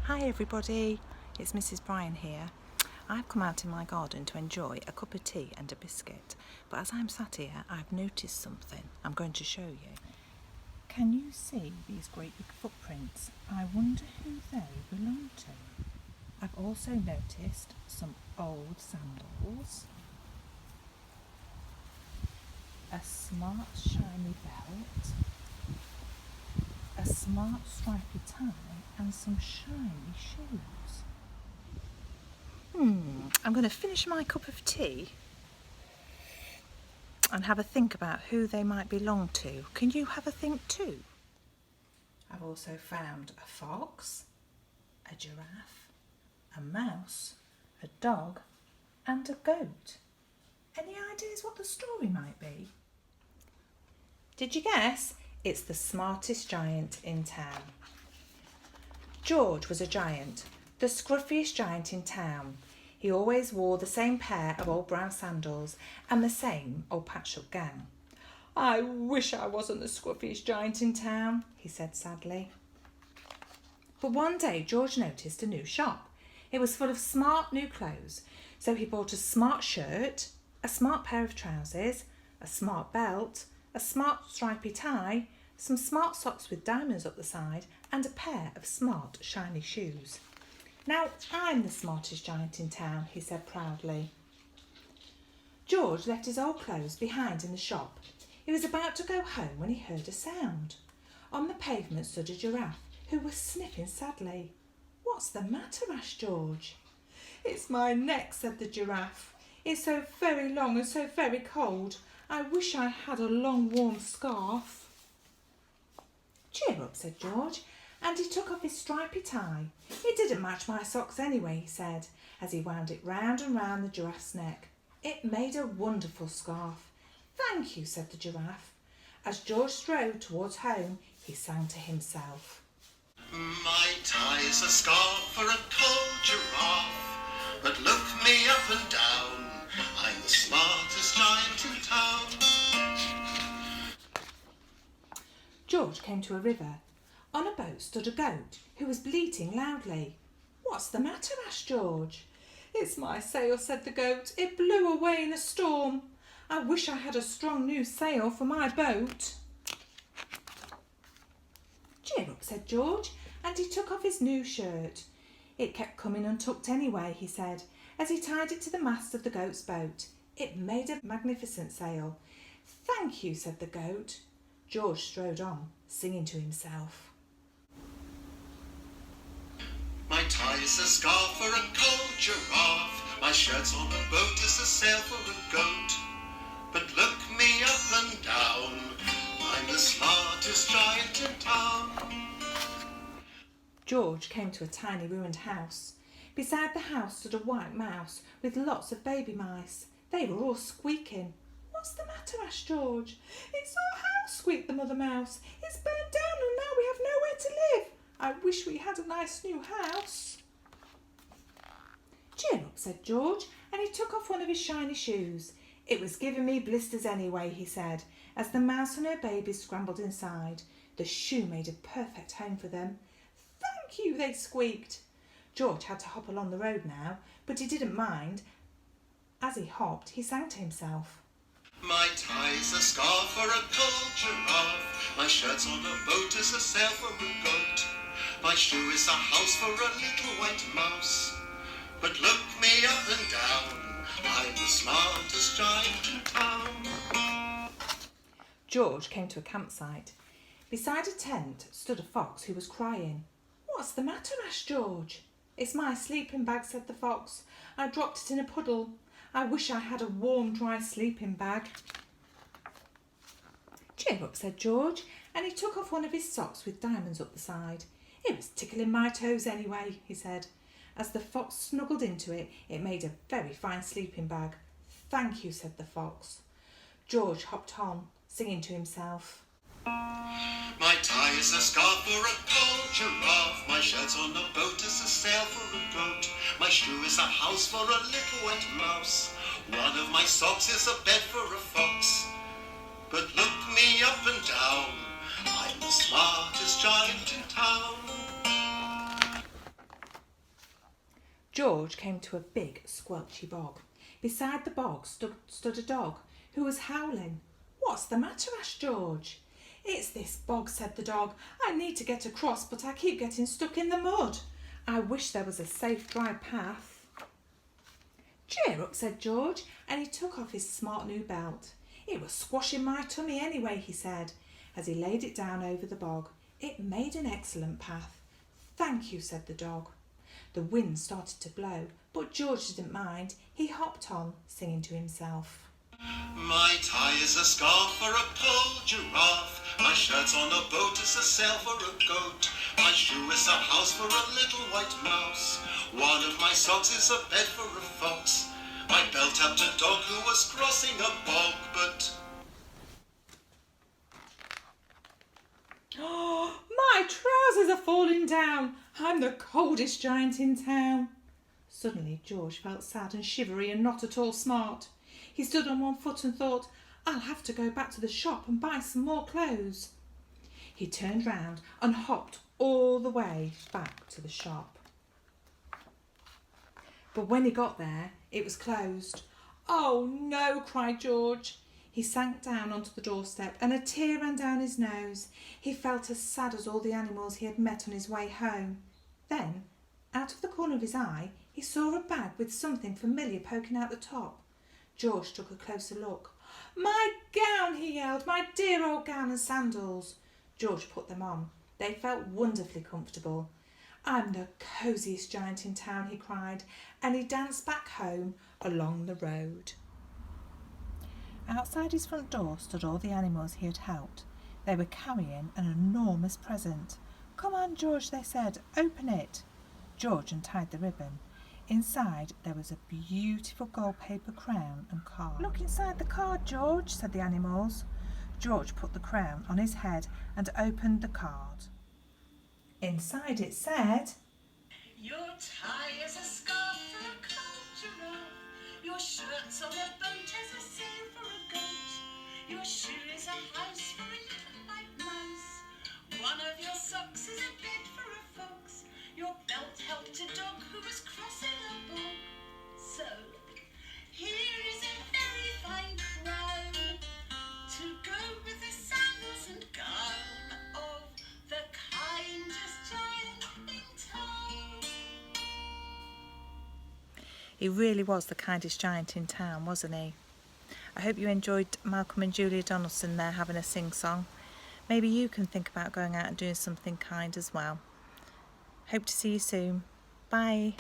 Hi everybody, it's Mrs. Bryan here. I've come out in my garden to enjoy a cup of tea and a biscuit, but as I'm sat here I've noticed something I'm going to show you. Can you see these great big footprints? I wonder who they belong to. I've also noticed some old sandals, a smart shiny belt, a smart stripy tie and some shiny shoes. I'm going to finish my cup of tea and have a think about who they might belong to. Can you have a think too? I've also found a fox, a giraffe, a mouse, a dog and a goat. Any ideas what the story might be? Did you guess? It's the smartest giant in town. George was a giant, the scruffiest giant in town. He always wore the same pair of old brown sandals and the same old patched-up gown. I wish I wasn't the scruffiest giant in town, he said sadly. But one day George noticed a new shop. It was full of smart new clothes, so he bought a smart shirt, a smart pair of trousers, a smart belt, a smart stripy tie, some smart socks with diamonds up the side and a pair of smart shiny shoes. Now I'm the smartest giant in town, he said proudly. George left his old clothes behind in the shop. He was about to go home when he heard a sound. On the pavement stood a giraffe who was sniffing sadly. What's the matter? Asked George. It's my neck, said the giraffe. It's so very long and so very cold. I wish I had a long warm scarf. Cheer up, said George, and he took off his stripy tie. It didn't match my socks anyway, he said, as he wound it round and round the giraffe's neck. It made a wonderful scarf. Thank you, said the giraffe. As George strode towards home, he sang to himself. My tie's a scarf for a cold giraffe, but look me up and down, I'm the smartest giant in town. George came to a river. On a boat stood a goat who was bleating loudly. What's the matter? Asked George. It's my sail, said the goat. It blew away in a storm. I wish I had a strong new sail for my boat. Cheer up, said George, and he took off his new shirt. It kept coming untucked anyway, he said, as he tied it to the mast of the goat's boat. It made a magnificent sail. Thank you, said the goat. George strode on, singing to himself. My tie's a scarf for a cold giraffe, my shirt's on a boat is a sail for a goat. But look me up and down, I'm the smartest giant in town. George came to a tiny ruined house. Beside the house stood a white mouse with lots of baby mice. They were all squeaking. What's the matter? Asked George. It's our house, squeaked the mother mouse. It's burned down and now we have nowhere to live. I wish we had a nice new house. Cheer up, said George, and he took off one of his shiny shoes. It was giving me blisters anyway, he said, as the mouse and her babies scrambled inside. The shoe made a perfect home for them. Thank you, they squeaked. George had to hop along the road now, but he didn't mind. As he hopped, he sang to himself. My tie's a scarf for a cold giraffe, my shirt's on a boat is a sail for a goat. My shoe is a house for a little white mouse, but look me up and down, I'm the smartest giant in town. George came to a campsite. Beside a tent stood a fox who was crying. What's the matter? Asked George. It's my sleeping bag, said the fox. I dropped it in a puddle. I wish I had a warm, dry sleeping bag. Cheer up, said George, and he took off one of his socks with diamonds up the side. It was tickling my toes anyway, he said. As the fox snuggled into it, it made a very fine sleeping bag. Thank you, said the fox. George hopped on, singing to himself. My tie is a scarf for a cold giraffe, my shirt's on a boat is a sail for a goat. My shoe is a house for a little white mouse, one of my socks is a bed for a fox. But look me up and down, I'm the smartest giant in town. George came to a big squelchy bog. Beside the bog stood a dog who was howling. "What's the matter?" asked George. "It's this bog," said the dog. "I need to get across, but I keep getting stuck in the mud. I wish there was a safe, dry path." "Cheer up," said George, and he took off his smart new belt. "It was squashing my tummy anyway," he said, as he laid it down over the bog. "It made an excellent path." "Thank you," said the dog. The wind started to blow, but George didn't mind. He hopped on, singing to himself. My tie is a scarf for a poor giraffe. My shirt's on a boat is a sail for a goat. My shoe is a house for a little white mouse. One of my socks is a bed for a fox. My belt helped a dog who was crossing a bog, but... "Oh, my trousers are falling down. I'm the coldest giant in town." Suddenly George felt sad and shivery and not at all smart. He stood on one foot and thought, "I'll have to go back to the shop and buy some more clothes." He turned round and hopped all the way back to the shop. But when he got there, it was closed. "Oh no," cried George. He sank down onto the doorstep and a tear ran down his nose. He felt as sad as all the animals he had met on his way home. Then, out of the corner of his eye, he saw a bag with something familiar poking out the top. George took a closer look. "My gown!" he yelled. "My dear old gown and sandals." George put them on. They felt wonderfully comfortable. "I'm the cosiest giant in town," he cried, and he danced back home along the road. Outside his front door stood all the animals he had helped. They were carrying an enormous present. "Come on, George," they said. "Open it." George untied the ribbon. Inside there was a beautiful gold paper crown and card. "Look inside the card, George," said the animals. George put the crown on his head and opened the card. Inside it said, "Your tie is a scarf for a cold giraffe. Your shirt's on a boat as a sail for a goat. Your shoe is a house for a little white mouse. One of your socks is a bed for a fox. Your belt helped a dog who was crossing a bog. So, here is a very fine crown to go with the sandals and gown of the kindest giant in town." He really was the kindest giant in town, wasn't he? I hope you enjoyed Malcolm and Julia Donaldson there having a sing-song. Maybe you can think about going out and doing something kind as well. Hope to see you soon. Bye.